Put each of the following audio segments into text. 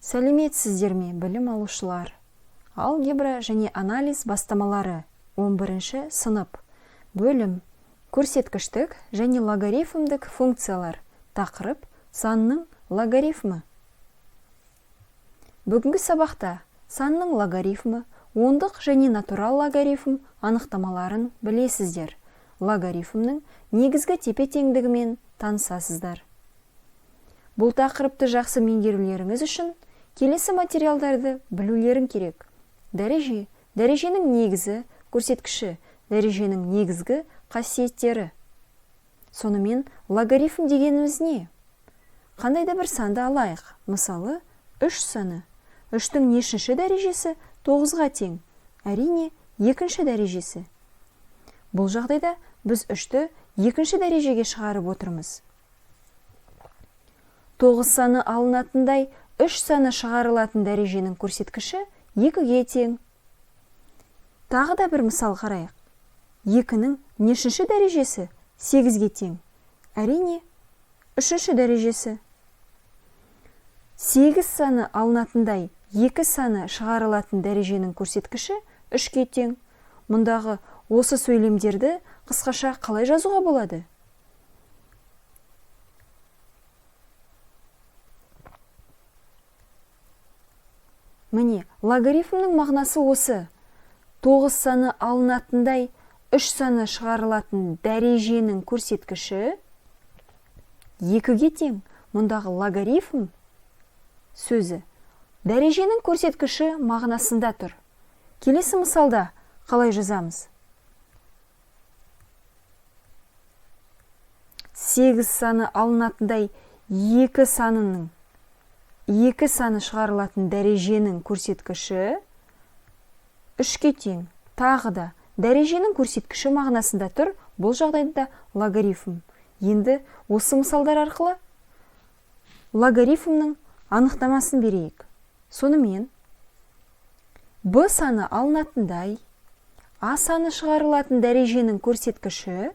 Сәлеметсіздер ме, білім алушылар? Алгебра және анализ бастамалары 11-ші сынып. Бөлім көрсеткіштік және логарифмдік функциялар. Тақырып санның логарифмі. Бүгінгі сабақта санның логарифмі, ондық және натурал логарифм анықтамаларын білесіздер. Логарифмнің негізгі тепе-теңдігімен танысасыздар. Бұл тақырыпты жақсы меңгерулеріңіз үшін келесі материалдарды білулерің керек. Дәреже, дәреженің негізі, көрсеткіші, дәреженің негізгі қасиеттері. Сонымен логарифм дегеніміз не? Қандай да бір санды алайық. Мысалы, 3 саны. 3-тің нешінші дәрежесі 9-ға тең? Әрине, 2-ші дәрежесі. Бұл жағдайда біз 3-ті 2-ші дәрежеге шығарып отырмыз. 9 саны алынатындай 3 саны шығарылатын дәреженің көрсеткіші 2-ге тең. Тағы да бір мысал қарайық. 2-нің нешінші дәрежесі 8-ге тең? Әрине, 3-ші дәрежесі. 8 саны алынатындай 2 саны шығарылатын дәреженің көрсеткіші 3-ге тең. Мұндағы осы сөйлемдерді қысқаша қалай жазуға болады? Міне, логарифмнің мағынасы осы. 9 саны алынатындай 3 саны шығарылатын дәреженің көрсеткіші 2-ге тең. Мұндағы логарифм сөзі дәреженің көрсеткіші мағынасында тұр. Келесі мысалда қалай жазамыз? 8 саны алынатындай 2 саны шығарылатын дәреженің көрсеткіші 3-ге тең. Тағы да дәреженің көрсеткіші мағынасында тұр. Бұл жағдайда логарифм. Енді осы мысалдар арқылы логарифмнің анықтамасын берейік. Сонымен b саны алынатындай a саны шығарылатын дәреженің көрсеткіші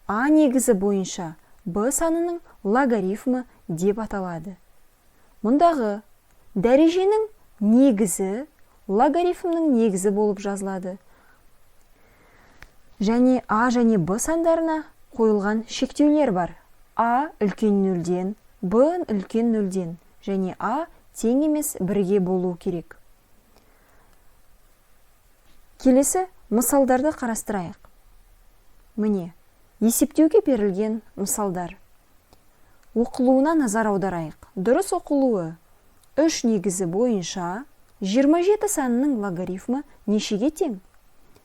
a негізі бойынша b санының логарифмі деп аталады. Мұндағы дәреженің негізі логарифмнің негізі болып жазылады. Және a және b сандарына қойылған шектеулер бар. a үлкен 0-ден, b үлкен 0-ден және a тең емес 1-ге болу керек. Келесі мысалдарды қарастырайық. Міне, есептеуге берілген мысалдар. Оқылуына назар аударайық. Дұрыс оқылуы 3 негізі бойынша 27 санының логарифмі нешеге тең?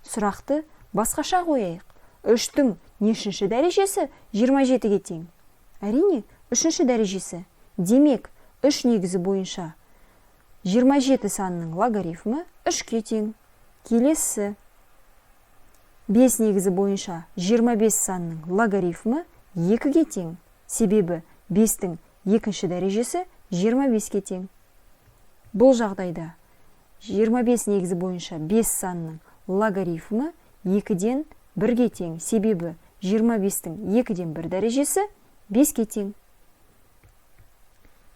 Сұрақты басқаша қойайық. 3-тің нешінші дәрежесі 27-ге тең? Әрине, 3-ші дәрежесі. Демек, 3 негізі бойынша 27 санының логарифмі 3-ге тең. Келесі 5 негізі бойынша 25 санының логарифмі 2-ге тең. Себебі 5-тің 2-ші дәрежесі 25-ге тең. Бұл жағдайда 25 негізі бойынша 5 санының логарифмі 2-ден 1-ге тең. Себебі 25-тің 2-ден 1 дәрежесі 5-ге тең.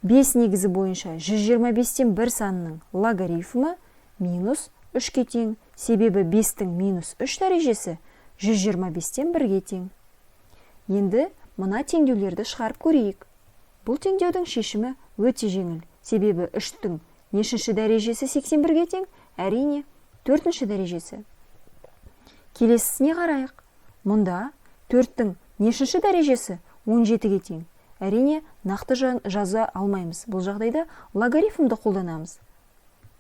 5 негізі бойынша 125-тен 1 санының логарифмі минус 3-ге тең. Себебі 5-тің минус 3 дәрежесі 125-тен 1-ге тең. Енді мына теңдеулерді шығарып көрейік. Бұл теңдеудің шешімі өте жеңіл. Себебі 3-тің нешінші дәрежесі 81-ге тең? Әрине, 4-ші дәрежесі. Келесісіне қарайық. Мұнда 4-тің нешінші дәрежесі 17-ге тең? Әрине, нақты жаза алмаймыз. Бұл жағдайда логарифмді қолданамыз.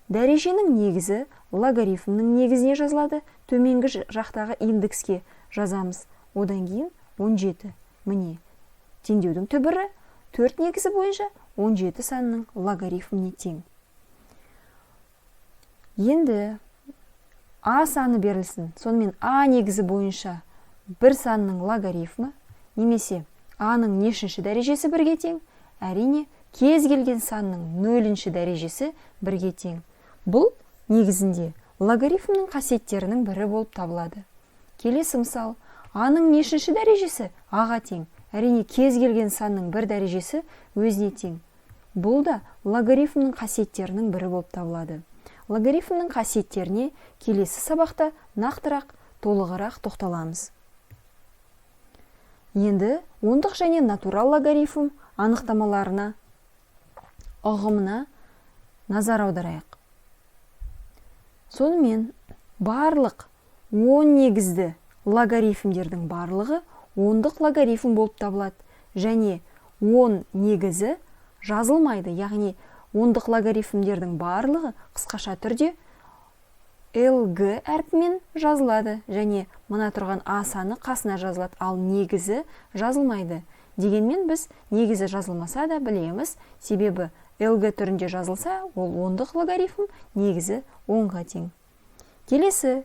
Дәреженің негізі логарифмнің негізіне жазылады. Төменгі жақтағы индекске жазамыз. Одан кейін 17. Міне, теңдеудің түбірі 4 негізі бойынша 17 санының логарифміне тең. Енді a саны берілсін. Сонымен a негізі бойынша 1 санның логарифмі немесе a-ның нешінші дәрежесі 1-ге тең? Әрине, кез келген санның 0-ші дәрежесі 1-ге тең. Бұл негізінде логарифмнің қасиеттерінің бірі болып табылады. Келесі мысал, a-ның нешінші дәрежесі a-ға тең? Әрине, кез келген санның 1 дәрежесі өзіне тең. Бұл да логарифмнің қасиеттерінің бірі болып табылады. Логарифмнің қасиеттеріне келесі сабақта нақтырақ, толығырақ тоқталамыз. Енді ондық және натурал логарифм анықтамаларына, ұғымына назар аударайық. Сонымен барлық 10 негізді логарифмдердің барлығы ондық логарифм болып табылады, және 10 негізі жазылмайды, яғни ондық логарифмдердің барлығы қысқаша түрде LG әрпімен жазылады, және мына тұрған А саны қасына жазылады, ал негізі жазылмайды. Дегенмен біз негізі жазылмаса да білеміз, себебі LG түрінде жазылса, ол ондық логарифм, негізі 10-ға тең. Келесі,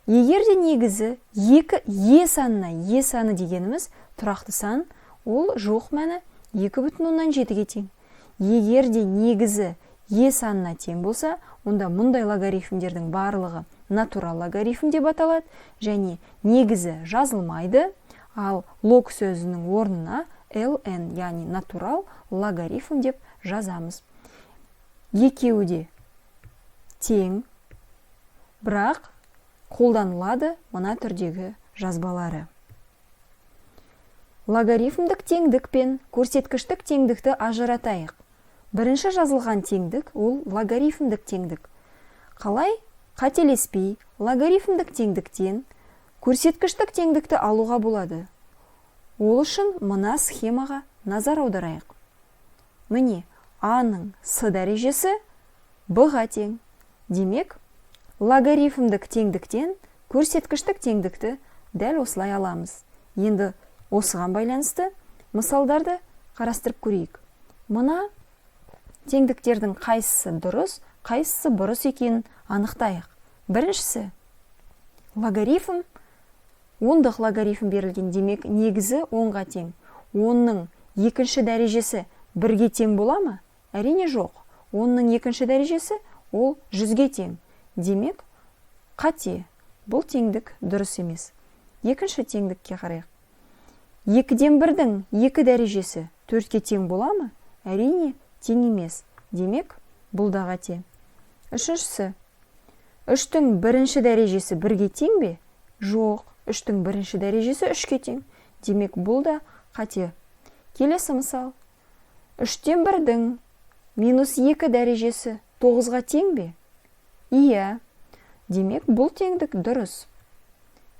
егер де негізі 2 Е санына, Е саны дегеніміз тұрақты сан, ол жоқ мәні 2,7-ге тең. Егер де негізі Е санына тең болса, онда мұндай логарифмдердің барлығы натурал логарифм деп аталады, және негізі жазылмайды, ал лог сөзінің орнына ln, яғни натурал логарифм деп жазамыз. Екеуі де тең, бірақ қолданылады мына түрдегі жазбалары. Логарифмдік теңдік пен көрсеткіштік теңдікті ажыратайық. Бірінші жазылған теңдік ол логарифмдік теңдік. Қалай қателеспей логарифмдік теңдіктен көрсеткіштік теңдікті алуға болады? Ол үшін мына схемаға назар аударайық. Міне, А-ның С дәрежесі Б-ға тең. Демек, логарифмдік теңдіктен көрсеткіштік теңдікті дәл осылай аламыз. Енді осыған байланысты мысалдарды қарастырып көрейік. Мына теңдіктердің қайсысы дұрыс, қайсысы бұрыс екенін анықтайық. Біріншісі, логарифм, ондық логарифм берілген, демек негізі 10-ға тең. 10-ның екінші дәрежесі 1-ге тең бола ма? Әрине жоқ. 10-ның екінші дәрежесі ол 100-ге тең. Демек, қате, бұл теңдік дұрыс емес. Екінші теңдікке қарайық. 2-ден 1-дің 2 дәрежесі 4-ге тең бола ма? Әрине тең емес. Демек, бұл да қате. Үшіншісі, 3-тің бірінші дәрежесі 1-ге тең бе? Жоқ, 3-тің бірінші дәрежесі 3-ге тең. Демек, бұл да қате. Келесі мысал. 3-тен 1-дің -2 дәрежесі 9-ға тең бе? Иә. Демек, бұл теңдік дұрыс.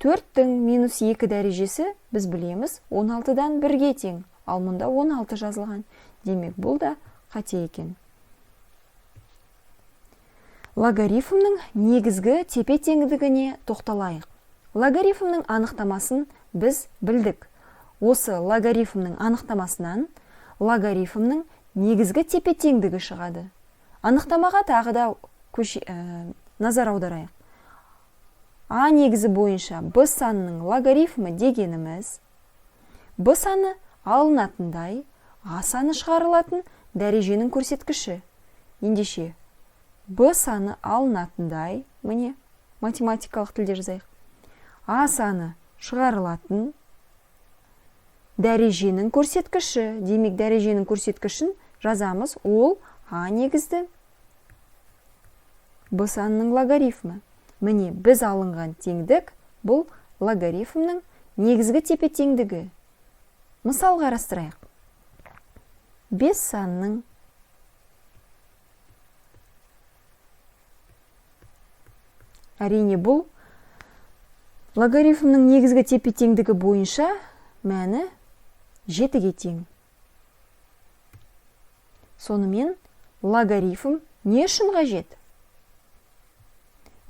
4-тің -2 дәрежесі біз білеміз 16-дан 1-ге тең, ал мұнда 16 жазылған. Демек, бұл да қате екен. Логарифмнің негізгі тепе-теңдігіне тоқталайық. Логарифмнің анықтамасын біз білдік. Осы логарифмнің анықтамасынан логарифмнің негізгі тепе-теңдігі шығады. Анықтамаға тағы да назар аударайық. А негізі бойынша Б санының логарифмі дегеніміз Б саны алынатындай, А саны шығарылатын дәреженің көрсеткіші. Ендеше, Б саны алынатындай, міне, математикалық тілде жазайық. А саны шығарылатын дәреженің көрсеткіші. Демек, дәреженің көрсеткішін жазамыз, ол А негізді Б санының логарифмі. Міне, біз алынған теңдік бұл логарифмнің негізгі тепе-теңдігі. Мысал қарастырайық. 5 санының әрине бұл логарифмнің негізгі тепе-теңдігі бойынша мәні 7-ге тең. Сонымен логарифм не үшін қажет?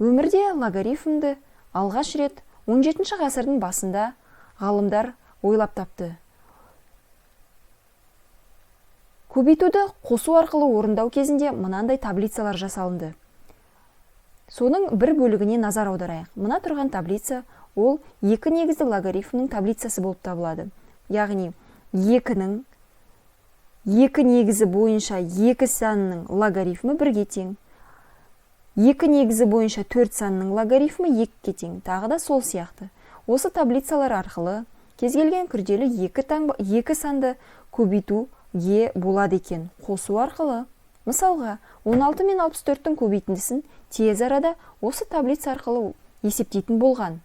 Өмірде логарифмді алғаш рет 17 ғасырдың басында ғалымдар ойлап тапты. Көбейтуді қосу арқылы орындау кезінде мынандай таблицалар жасалынды. Соның бір бөлігіне назар аударайық. Мына тұрған таблица ол 2 негізді логарифмнің таблицасы болып табылады. Яғни 2-ның 2 негізі бойынша 2 санының логарифмі 1-ге тең. 2 негізі бойынша 4 санының логарифмі 2-ге тең. Тағы да сол сияқты. Осы таблицалар арқылы кез келген күрделі 2 санды көбейту ге болады екен қосу арқылы. Мысалға, 16 мен 64-тің көбейтіндісін тез арада осы таблица арқылы есептейтін болған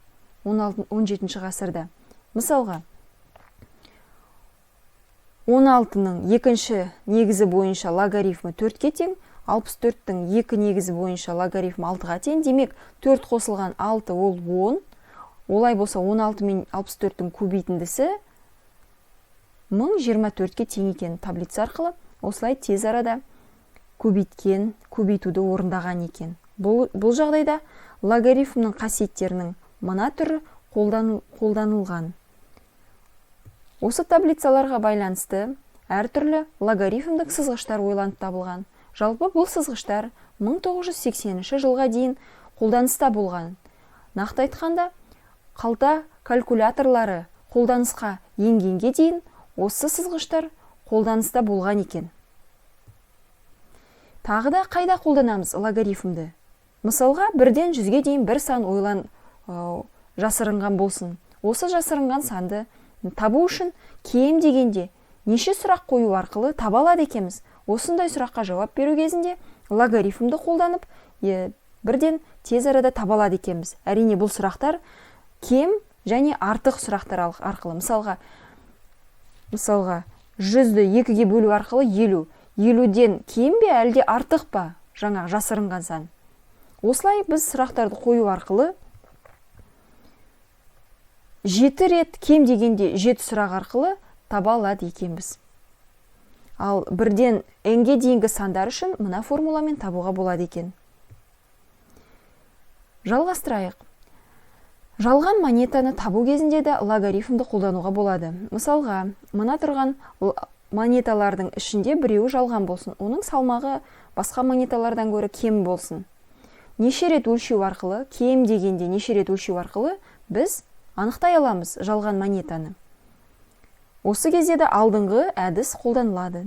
17 ғасырда. Мысалға, 16-ның екінші негізі бойынша логарифмі 4-ке тең, 64-тің екі негізі бойынша логарифм 6-ға тең. Демек, 4 қосылған 6 ол 10. Олай болса 16 мен 64-тің көбейтіндісі 1024-ке тең екен таблица арқылы. Осылай тез арада көбейтуді орындаған екен. Бұл жағдайда логарифмның қасиеттерінің мына түрі қолданылған. Осы таблицаларға байланысты әртүрлі логарифмдік сызғыштар ойланып табылған. Жалпы бұл сызғыштар 1980 жылға дейін қолданыста болған. Нақты айтқанда, қалта калькуляторлары қолданысқа енгенге дейін осы сызғыштар қолданыста болған екен. Тағы да қайда қолданамыз логарифмді? Мысалға, 1-ден 100-ге дейін бір сан жасырынған болсын. Осы жасырынған санды табу үшін кем дегенде неше сұрақ қою арқылы таба алады екенбіз. Осындай сұраққа жауап беру кезінде логарифмді қолданып, 1-ден тез арада таба алады екенбіз. Әрине бұл сұрақтар кем және артық сұрақтар арқылы. Мысалға, 100-ді 2-ге бөлу арқылы 50. 50-ден кем бе, әлде артық па жаңағы жасырынған сан? Осылай біз сұрақтарды қою арқылы 7 рет кем дегенде 7 сұрақ арқылы таба алады екенбіз. Ал 1-ден n-ге дейінгі сандар үшін мына формуламен табуға болады екен. Жалғастырайық. Жалған монетаны табу кезінде де логарифмді қолдануға болады. Мысалға, мына тұрған монеталардың ішінде біреуі жалған болсын, оның салмағы басқа монеталардан гөрі кем болсын. Неше рет өлшеу арқылы, кем дегенде неше рет өлшеу арқылы біз анықтай аламыз жалған монетаны. Осы кезде де алдыңғы әдіс қолданылады.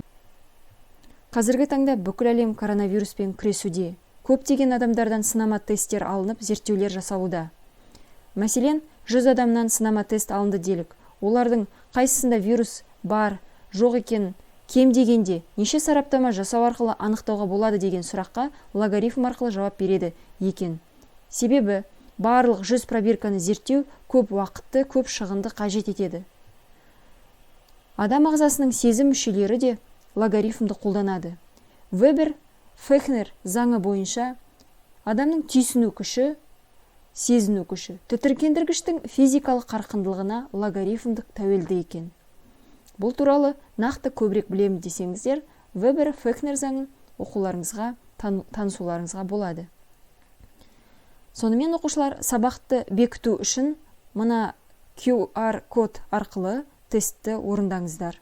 Қазіргі таңда бүкіл әлем коронавируспен күресуде. Көптеген адамдардан сынама тесттер алынып, зерттеулер жасалуда. Мәселен, 100 адамнан сынама тест алынды делік. Олардың қайсысында вирус бар, жоқ екен, кем дегенде неше сараптама жасау арқылы анықтауға болады деген сұраққа логарифм арқылы жауап береді екен. Себебі барлық 100 пробирканы зерттеу көп уақытты, көп шығынды қажет етеді. Адам ағзасының сезім мүшелері де логарифмді қолданады. Вебер-Фехнер заңы бойынша адамның түйсіну күші, сезіну күші тітіркендіргіштің физикалық қарқындылығына логарифмдік тәуелді екен. Бұл туралы нақты көбірек білемін десеңіздер, Вебер-Фехнер заңын оқуларыңызға, танысуларыңызға болады. Сонымен оқушылар, сабақты бекіту үшін мына QR код арқылы тестті орындаңыздар.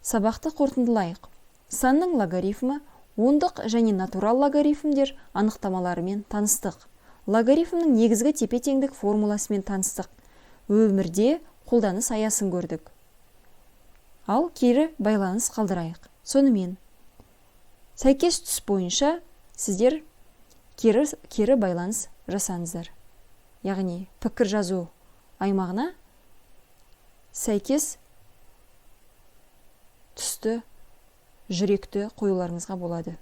Сабақты қорытындылайық. Санның логарифмі, ондық және натурал логарифмдер анықтамаларымен таныстық. Логарифмнің негізгі тепе-теңдік формуласымен таныстық. Өмірде қолданыс аясын көрдік. Ал кері байланыс қалдырайық. Сонымен, сәйкес түс бойынша сіздер кері байланыс жасаңыздар. Яғни, пікір жазу аймағына сәйкес түсті жүректі қоюларыңызға болады.